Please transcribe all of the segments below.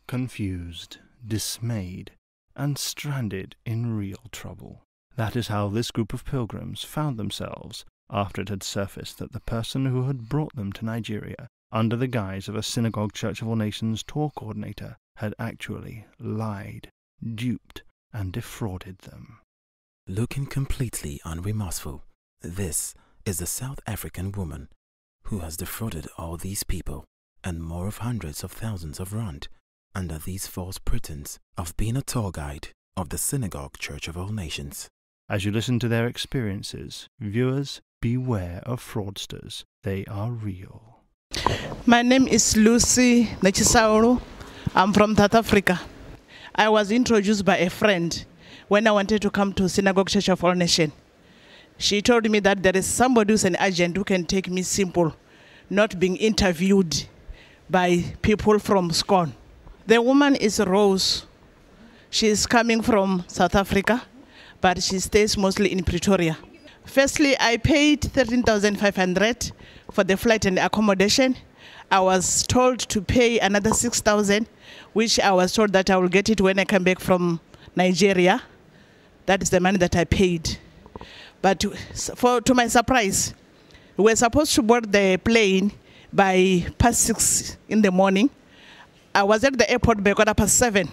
Confused, dismayed, and stranded in real trouble. That is how this group of pilgrims found themselves after it had surfaced that the person who had brought them to Nigeria under the guise of a Synagogue Church of All Nations tour coordinator had actually lied, duped, and defrauded them. Looking completely unremorseful, this is a South African woman who has defrauded all these people and more of hundreds of thousands of rand under these false pretense of being a tour guide of the Synagogue Church of All Nations. As you listen to their experiences, viewers, beware of fraudsters. They are real. My name is Lucy Nechisauru. I'm from South Africa. I was introduced by a friend when I wanted to come to Synagogue Church of All Nations. She told me that there is somebody who's an agent who can take me simple, not being interviewed by people from SCOAN. The woman is Rose. She is coming from South Africa, but she stays mostly in Pretoria. Firstly, I paid 13,500 for the flight and accommodation. I was told to pay another 6,000, which I was told that I will get it when I come back from Nigeria. That is the money that I paid. But to my surprise, we were supposed to board the plane by past 6 in the morning. I was at the airport by 7:15.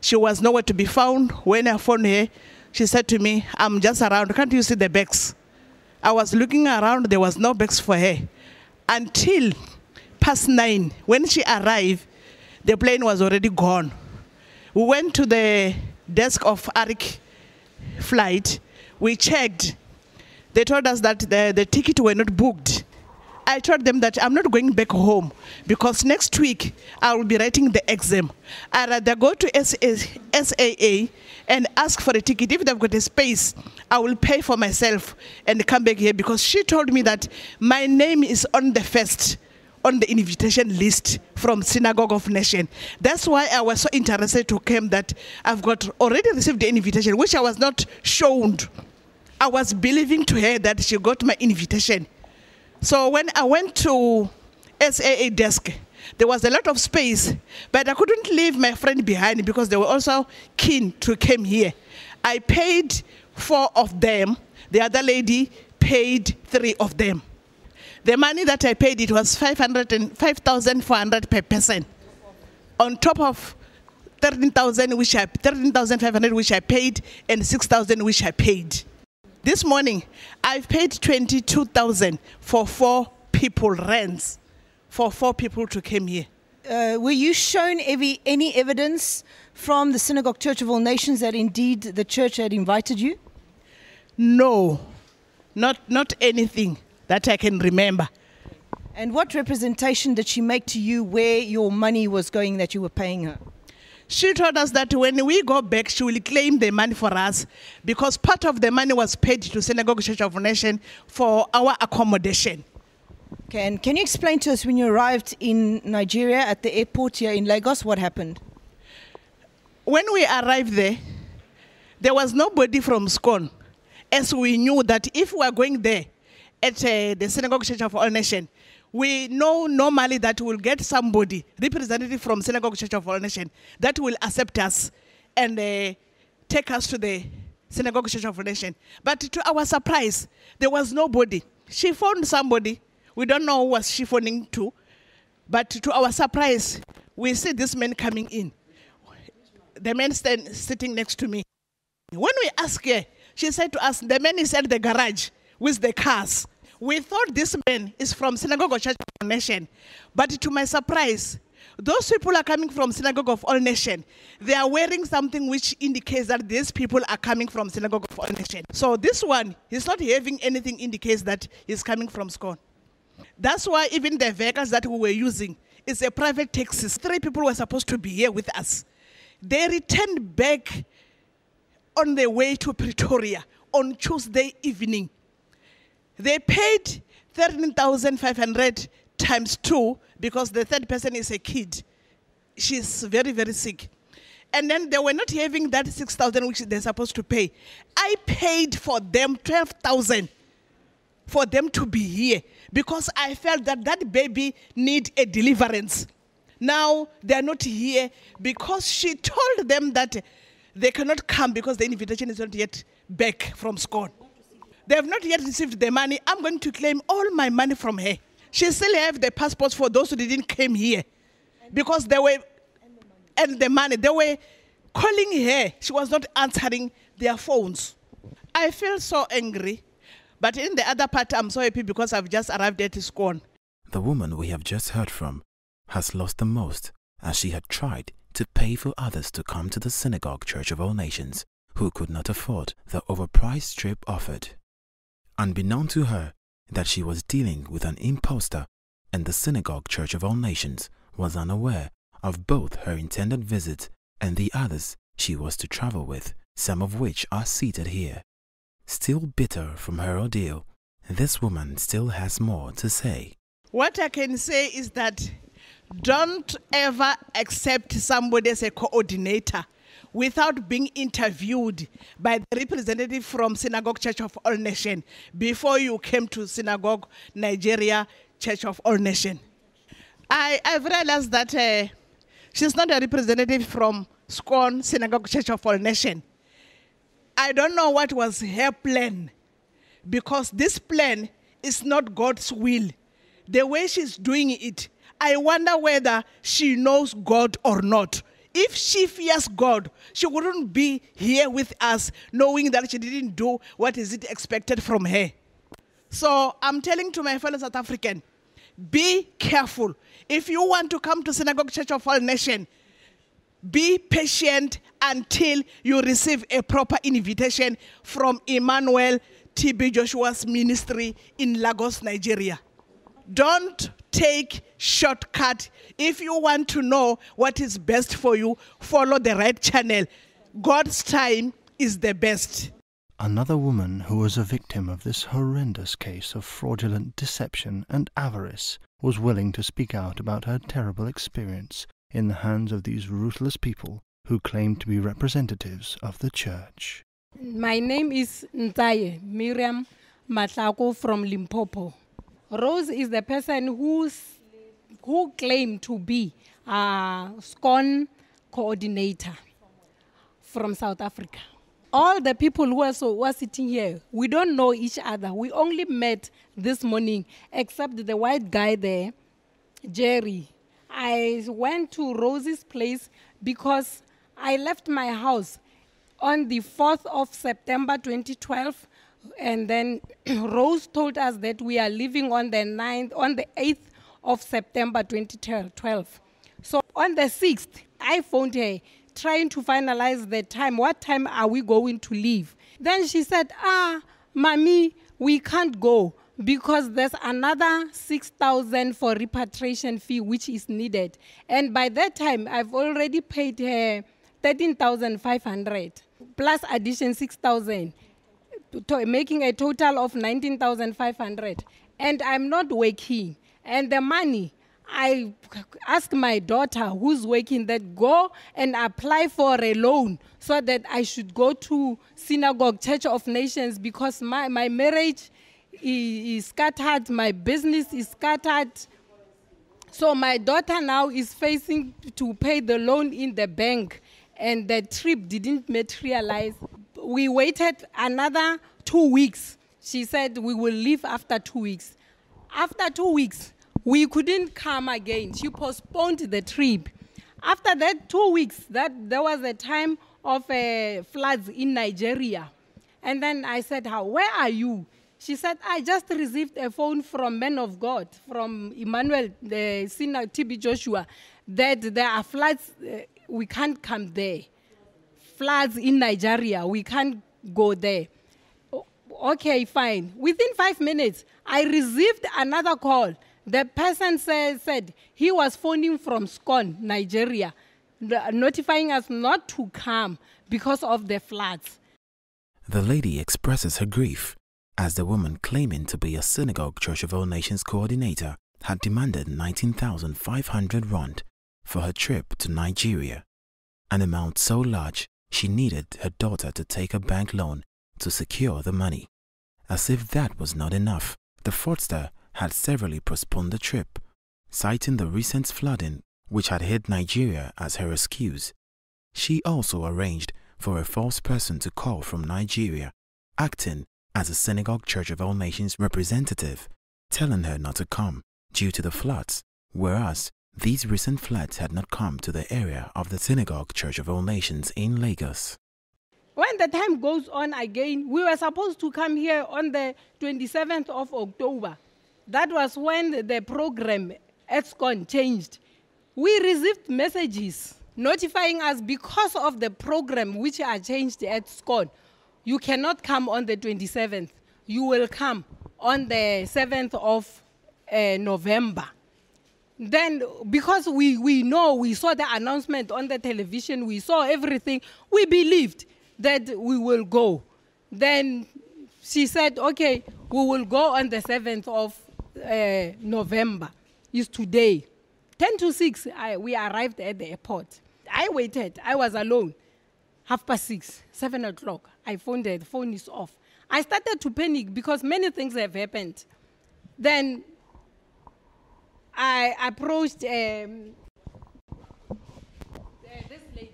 She was nowhere to be found. When I phoned her, she said to me, "I'm just around. Can't you see the bags?" I was looking around. There was no bags for her. Until past 9, when she arrived, the plane was already gone. We went to the desk of ARIC flight. We checked. They told us that the ticket were not booked. I told them that I'm not going back home because next week I will be writing the exam. I'd rather go to SAA and ask for a ticket. If they've got a space, I will pay for myself and come back here, because she told me that my name is on the invitation list from Synagogue of Nation. That's why I was so interested to come, that I've already received the invitation, which I was not shown. I was believing to her that she got my invitation. So when I went to SAA desk, there was a lot of space, but I couldn't leave my friend behind because they were also keen to come here. I paid 4 of them. The other lady paid 3 of them. The money that I paid, it was 5,400 per person, on top of 13,500 which I paid, and 6,000 which I paid. This morning, I've paid 22,000 for 4 people rents, for 4 people to come here. Were you shown any evidence from the Synagogue Church of All Nations that indeed the church had invited you? No, not anything that I can remember. And what representation did she make to you where your money was going that you were paying her? She told us that when we go back, she will claim the money for us, because part of the money was paid to Synagogue Church of Nation for our accommodation. Okay, and can you explain to us, when you arrived in Nigeria at the airport here in Lagos, what happened? When we arrived there was nobody from SCOAN, as we knew that if we are going there at the Synagogue Church of All Nations, we know normally that we'll get somebody, representative from Synagogue Church of All Nations, that will accept us and take us to the Synagogue Church of All Nations. But to our surprise, there was nobody. She phoned somebody. We don't know who was she phoning to. But to our surprise, we see this man coming in. The man sitting next to me. When we asked her, she said to us, the man is at the garage with the cars. We thought this man is from Synagogue Church of All Nations. But to my surprise, those people are coming from Synagogue of All Nations. They are wearing something which indicates that these people are coming from Synagogue of All Nations. So this one, he's not having anything indicates that he's coming from SCOAN. That's why even the vehicles that we were using is a private taxi. 3 people were supposed to be here with us. They returned back on their way to Pretoria on Tuesday evening. They paid 13,500 times 2 because the third person is a kid. She's very, very sick. And then they were not having that 6,000 which they're supposed to pay. I paid for them 12,000 for them to be here because I felt that that baby need a deliverance. Now they are not here because she told them that they cannot come because the invitation is not yet back from SCOAN. They have not yet received the money. I'm going to claim all my money from her. She still have the passports for those who didn't come here because they were, and the money, they were calling her. She was not answering their phones. I feel so angry, but in the other part, I'm so happy because I've just arrived at SCOAN. The woman we have just heard from has lost the most as she had tried to pay for others to come to the Synagogue Church of All Nations who could not afford the overpriced trip offered. Unbeknown to her that she was dealing with an impostor, and the Synagogue Church of All Nations was unaware of both her intended visit and the others she was to travel with, some of which are seated here. Still bitter from her ordeal, this woman still has more to say. What I can say is that don't ever accept somebody as a coordinator without being interviewed by the representative from Synagogue Church of All Nations before you came to Synagogue Nigeria Church of All Nations. I've realized that she's not a representative from SCOAN Synagogue Church of All Nations. I don't know what was her plan, because this plan is not God's will. The way she's doing it, I wonder whether she knows God or not. If she fears God, she wouldn't be here with us knowing that she didn't do what is it expected from her. So I'm telling to my fellow South African, be careful. If you want to come to Synagogue Church of All Nations, be patient until you receive a proper invitation from Emmanuel TB Joshua's ministry in Lagos, Nigeria. Don't take shortcut. If you want to know what is best for you, follow the right channel. God's time is the best. Another woman who was a victim of this horrendous case of fraudulent deception and avarice was willing to speak out about her terrible experience in the hands of these ruthless people who claimed to be representatives of the church. My name is Ntaye Miriam Matlako from Limpopo. Rose is the person who claimed to be a SCOAN coordinator from South Africa. All the people who are sitting here, we don't know each other. We only met this morning, except the white guy there, Jerry. I went to Rose's place because I left my house on the 4th of September 2012, and then Rose told us that we are leaving on the 8th of September 2012. So on the 6th, I phoned her, trying to finalize the time. What time are we going to leave? Then she said, Mommy, we can't go because there's another 6,000 for repatriation fee which is needed. And by that time, I've already paid her 13,500 plus addition 6,000, making a total of 19,500. And I'm not working. And the money, I asked my daughter who's working that go and apply for a loan so that I should go to Synagogue Church of Nations because my marriage is scattered, my business is scattered. So my daughter now is facing to pay the loan in the bank, and the trip didn't materialize. We waited another 2 weeks. She said we will leave after 2 weeks. After 2 weeks, we couldn't come again. She postponed the trip. After that 2 weeks, there was a time of floods in Nigeria. And then I said, where are you? She said, I just received a phone from men of God, from Emmanuel, the sinner TB Joshua, that there are floods, we can't come there. Floods in Nigeria, we can't go there. Okay, fine. Within 5 minutes, I received another call. The person said he was phoning from SCOAN, Nigeria, notifying us not to come because of the floods. The lady expresses her grief as the woman claiming to be a Synagogue Church of All Nations coordinator had demanded 19,500 rand for her trip to Nigeria, an amount so large she needed her daughter to take a bank loan to secure the money. As if that was not enough, the fraudster had severally postponed the trip, citing the recent flooding which had hit Nigeria as her excuse. She also arranged for a false person to call from Nigeria, acting as a Synagogue Church of All Nations representative, telling her not to come due to the floods, whereas these recent floods had not come to the area of the Synagogue Church of All Nations in Lagos. When the time goes on again, we were supposed to come here on the 27th of October. That was when the program at SCOAN changed. We received messages notifying us because of the program which are changed at SCOAN. You cannot come on the 27th. You will come on the 7th of November. Then, because we know, we saw the announcement on the television, we saw everything, we believed that we will go. Then she said, okay, we will go on the 7th of November. It's today. 10 to 6, we arrived at the airport. I waited. I was alone. 6:30, 7 o'clock. I phoned her. The phone is off. I started to panic because many things have happened. Then I approached this lady.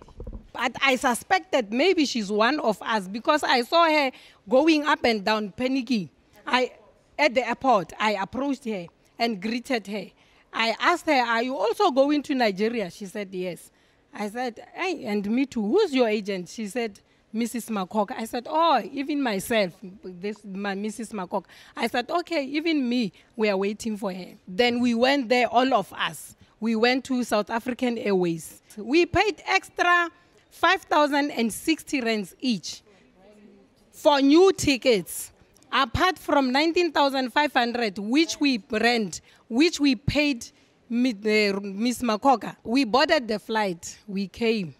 But I suspected maybe she's one of us because I saw her going up and down, panicking. At the airport, I approached her and greeted her. I asked her, are you also going to Nigeria? She said, yes. I said, hey, and me too. Who's your agent? She said, Mrs. Makok. I said, oh, even myself, Mrs. Makok. I said, okay, even me, we are waiting for her. Then we went there, all of us. We went to South African Airways. We paid extra 5,060 rands each for new tickets, apart from 19,500, which we rent, which we paid Miss Makoka. We boarded the flight. We came.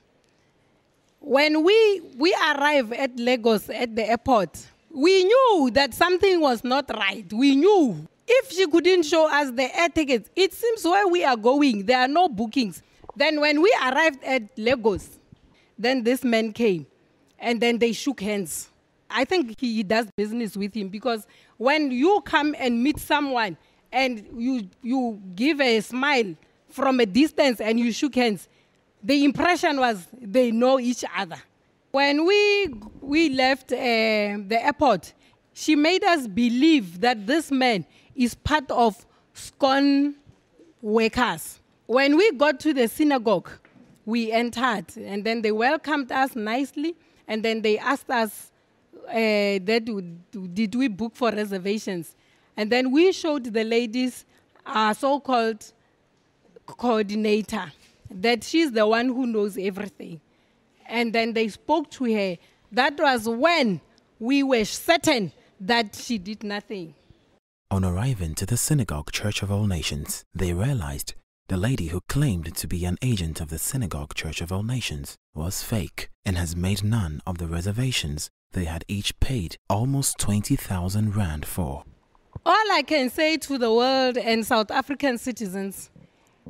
When we arrived at Lagos at the airport, we knew that something was not right. We knew. If she couldn't show us the air tickets, it seems where we are going, there are no bookings. Then when we arrived at Lagos, then this man came, and then they shook hands. I think he does business with him because when you come and meet someone and you give a smile from a distance and you shook hands, the impression was they know each other. When we left the airport, she made us believe that this man is part of SCOAN workers. When we got to the synagogue, we entered, and then they welcomed us nicely, and then they asked us, did we book for reservations? And then we showed the ladies our so-called coordinator, that she's the one who knows everything. And then they spoke to her. That was when we were certain that she did nothing. On arriving to the Synagogue Church of All Nations, they realized the lady who claimed to be an agent of the Synagogue Church of All Nations was fake and has made none of the reservations they had each paid almost 20,000 rand for. All I can say to the world and South African citizens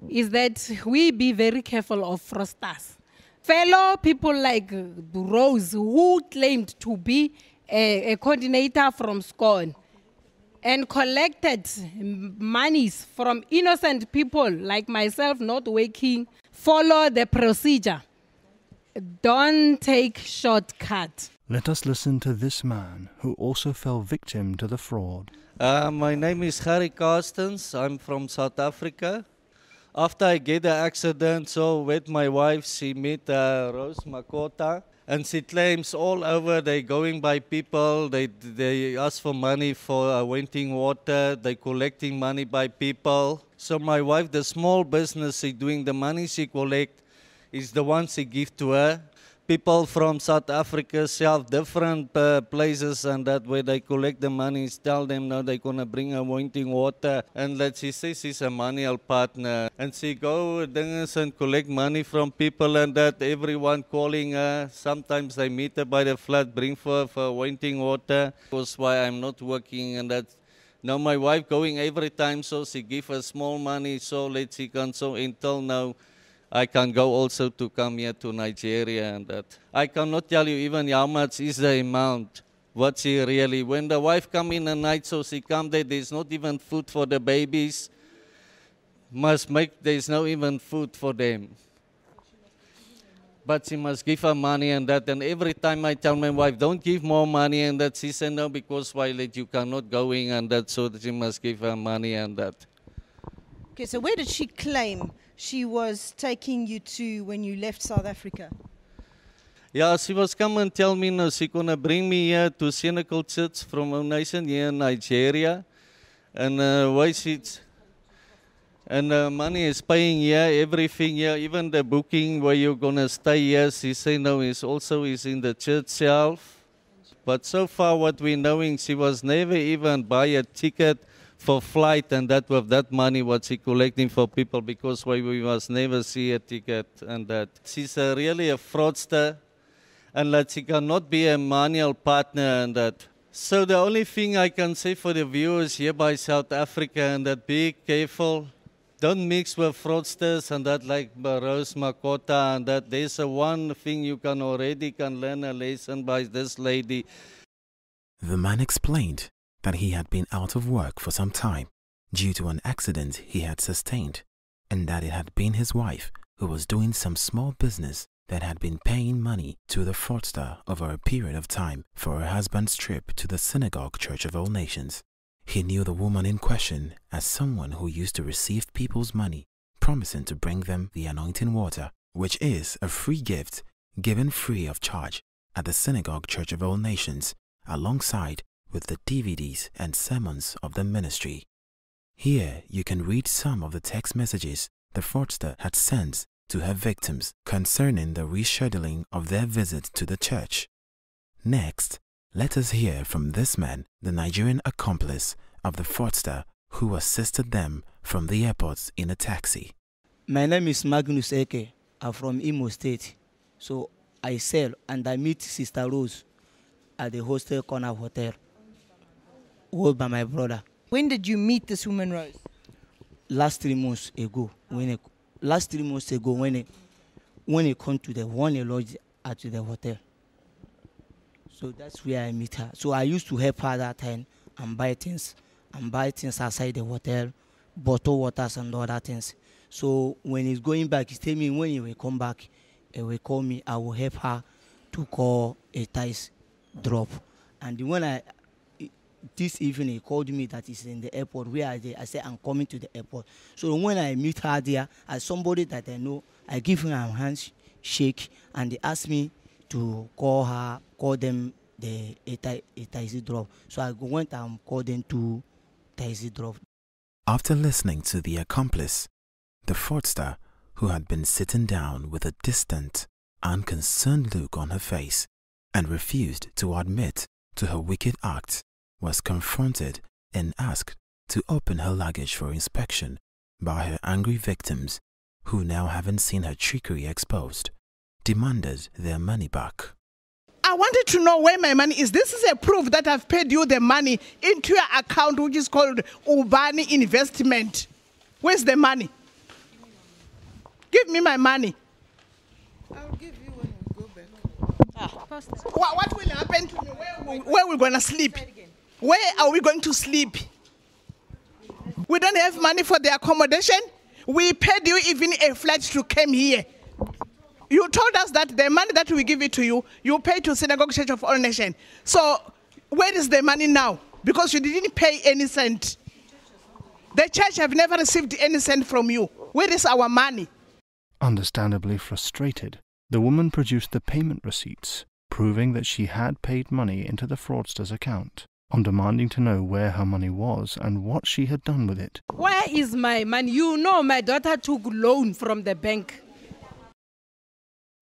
is that we be very careful of fraudsters. Fellow people like Rose, who claimed to be a coordinator from SCOAN and collected monies from innocent people like myself not working, follow the procedure. Don't take shortcuts. Let us listen to this man who also fell victim to the fraud. My name is Harry Carstens. I'm from South Africa. After I get the accident, so with my wife, she met Rose Makota, and she claims all over they going by people, they ask for money for wanting water, they collecting money by people. So my wife, the small business she doing, the money she collect is the one she give to her. People from South Africa sell different places and that where they collect the money, tell them now they're going to bring her wanting water. And that she says she's a manual partner. And she go and collect money from people and that everyone calling her. Sometimes they meet her by the flood, bring for wanting water. That's why I'm not working and that. Now my wife going every time, so she give her small money, so that she can, so until now, I can go also to come here to Nigeria and that. I cannot tell you even how much is the amount what she really. When the wife come in the night, so she come there, there's not even food for the babies. There's no even food for them. But she must give her money and that. And every time I tell my wife, don't give more money and that, she said, no, because Violet, you cannot go in and that, so that she must give her money and that. Okay, so where did she claim she was taking you to when you left South Africa? Yeah, she was come and tell me, no, she gonna bring me here to Senegal Church from a nation here in Nigeria. And why she's... And money is paying here, everything here, even the booking where you're going to stay here, she say no, is in the church itself. But so far what we're knowing, she was never even buy a ticket for flight and that with that money what she collecting for people, because we must never see a ticket and that. She's really a fraudster and that she cannot be a manual partner and that. So the only thing I can say for the viewers here by South Africa and that, be careful. Don't mix with fraudsters and that, like Rose Makota and that. There's one thing you can learn a lesson by this lady. The man explained that he had been out of work for some time due to an accident he had sustained, and that it had been his wife who was doing some small business that had been paying money to the fraudster over a period of time for her husband's trip to the Synagogue Church of All Nations. He knew the woman in question as someone who used to receive people's money, promising to bring them the anointing water, which is a free gift given free of charge at the Synagogue Church of All Nations, alongside with the DVDs and sermons of the ministry. Here you can read some of the text messages the fraudster had sent to her victims concerning the rescheduling of their visit to the church. Next, let us hear from this man, the Nigerian accomplice of the fraudster who assisted them from the airport in a taxi. My name is Magnus Eke. I'm from Imo State. So I sell and I meet Sister Rose at the Hostel Corner Hotel, owned by my brother. When did you meet this woman, Rose? Last 3 months ago. When he come to the one lodge at the hotel. So that's where I meet her. So I used to help her that time and buy things outside the hotel, bottle waters and other things. So when he's going back, he's telling me when he will come back, he will call me. I will help her to call a ties drop. And when this evening he called me that he's in the airport. Where are they? I said, I'm coming to the airport. So when I meet her there, as somebody that I know, I give her a handshake and they ask me to call them the taxi drop. So I went and called them to taxi drop. After listening to the accomplice, the fraudster, who had been sitting down with a distant, unconcerned look on her face and refused to admit to her wicked act, was confronted and asked to open her luggage for inspection by her angry victims, who, now having seen her trickery exposed, demanded their money back. I wanted to know where my money is. This is a proof that I've paid you the money into your account, which is called Ubani Investment. Where's the money? Give me my money. I'll give you when we go back. What will happen to me? Where are we going to sleep? Where are we going to sleep? We don't have money for the accommodation. We paid you even a flight to come here. You told us that the money that we give it to you, you pay to Synagogue Church of All Nations. So where is the money now? Because you didn't pay any cent. The church have never received any cent from you. Where is our money? Understandably frustrated, the woman produced the payment receipts, proving that she had paid money into the fraudster's account. On demanding to know where her money was and what she had done with it. Where is my money? You know my daughter took loan from the bank.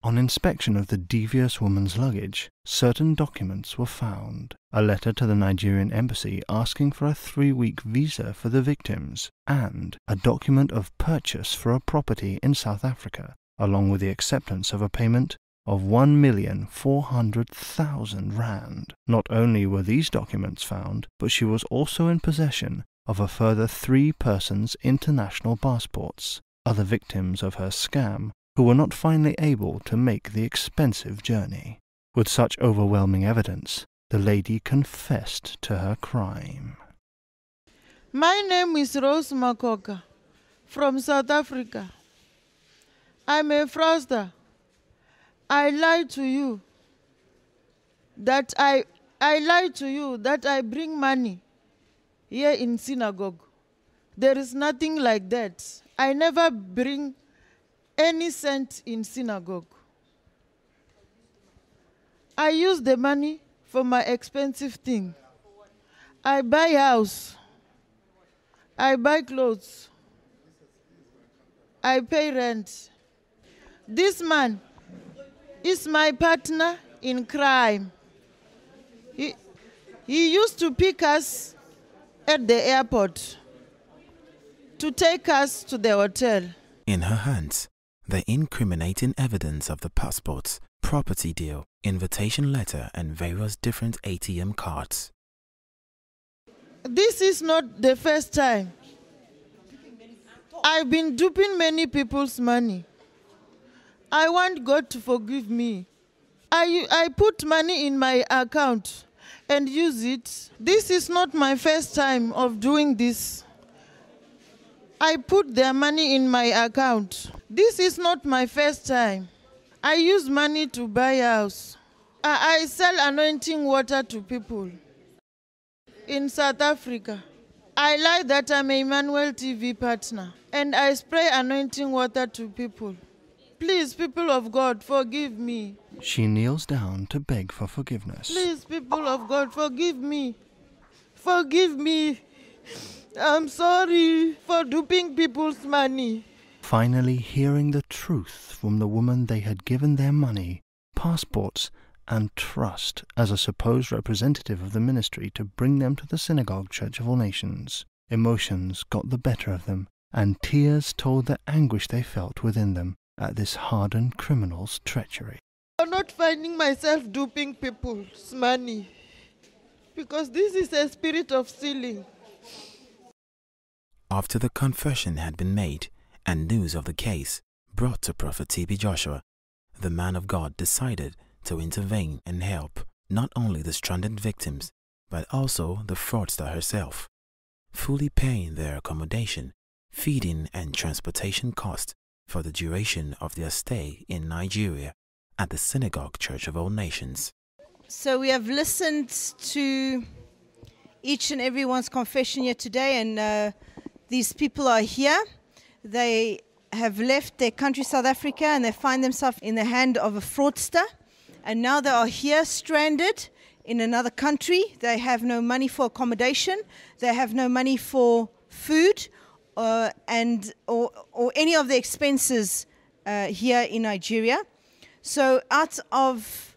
On inspection of the devious woman's luggage, certain documents were found. A letter to the Nigerian embassy asking for a 3-week visa for the victims, and a document of purchase for a property in South Africa, along with the acceptance of a payment of 1,400,000 rand. Not only were these documents found, but she was also in possession of a further 3 persons' international passports, other victims of her scam, who were not finally able to make the expensive journey. With such overwhelming evidence, the lady confessed to her crime. My name is Rose Makoka from South Africa. I'm a fraudster. I lied to you that I lied to you that I bring money here in synagogue. There is nothing like that. I never bring any cent in synagogue. I use the money for my expensive thing. I buy house. I buy clothes. I pay rent. This man is my partner in crime. He used to pick us at the airport to take us to the hotel. In her hands, the incriminating evidence of the passports, property deal, invitation letter, and various different ATM cards. This is not the first time. I've been duping many people's money. I want God to forgive me. I put money in my account and use it. This is not my first time of doing this. I put their money in my account. This is not my first time. I use money to buy a house. I sell anointing water to people in South Africa. I lie that I'm a Emmanuel TV partner, and I spray anointing water to people. Please, people of God, forgive me. She kneels down to beg for forgiveness. Please, people of God, forgive me. Forgive me. I'm sorry for duping people's money. Finally hearing the truth from the woman they had given their money, passports, and trust as a supposed representative of the ministry to bring them to the Synagogue Church of All Nations, emotions got the better of them, and tears told the anguish they felt within them at this hardened criminal's treachery. I'm not finding myself duping people's money because this is a spirit of stealing. After the confession had been made and news of the case brought to Prophet T.B. Joshua, the man of God decided to intervene and help not only the stranded victims, but also the fraudster herself, fully paying their accommodation, feeding and transportation costs for the duration of their stay in Nigeria at the Synagogue Church of All Nations. So we have listened to each and everyone's confession here today, and these people are here. They have left their country, South Africa, and they find themselves in the hand of a fraudster. And now they are here stranded in another country. They have no money for accommodation. They have no money for food or any of the expenses here in Nigeria. So out of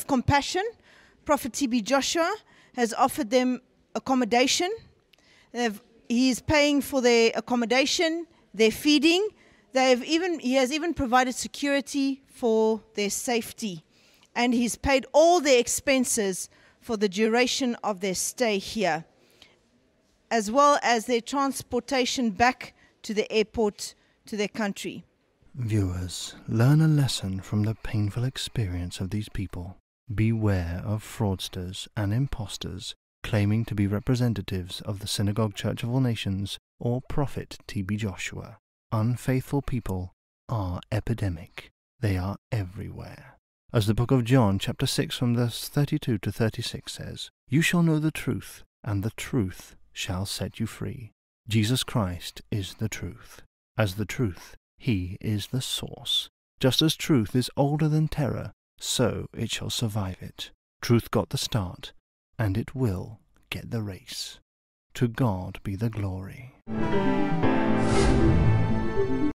compassion, Prophet T.B. Joshua has offered them accommodation. He is paying for their accommodation, their feeding. He has even provided security for their safety. And he's paid all their expenses for the duration of their stay here, as well as their transportation back to the airport to their country. Viewers, learn a lesson from the painful experience of these people. Beware of fraudsters and impostors claiming to be representatives of the Synagogue Church of All Nations or Prophet T.B. Joshua. Unfaithful people are epidemic. They are everywhere. As the book of John, chapter 6, from verse 32 to 36 says, "You shall know the truth, and the truth shall set you free." Jesus Christ is the truth. As the truth, he is the source. Just as truth is older than terror, so it shall survive it. Truth got the start, and it will get the race. To God be the glory.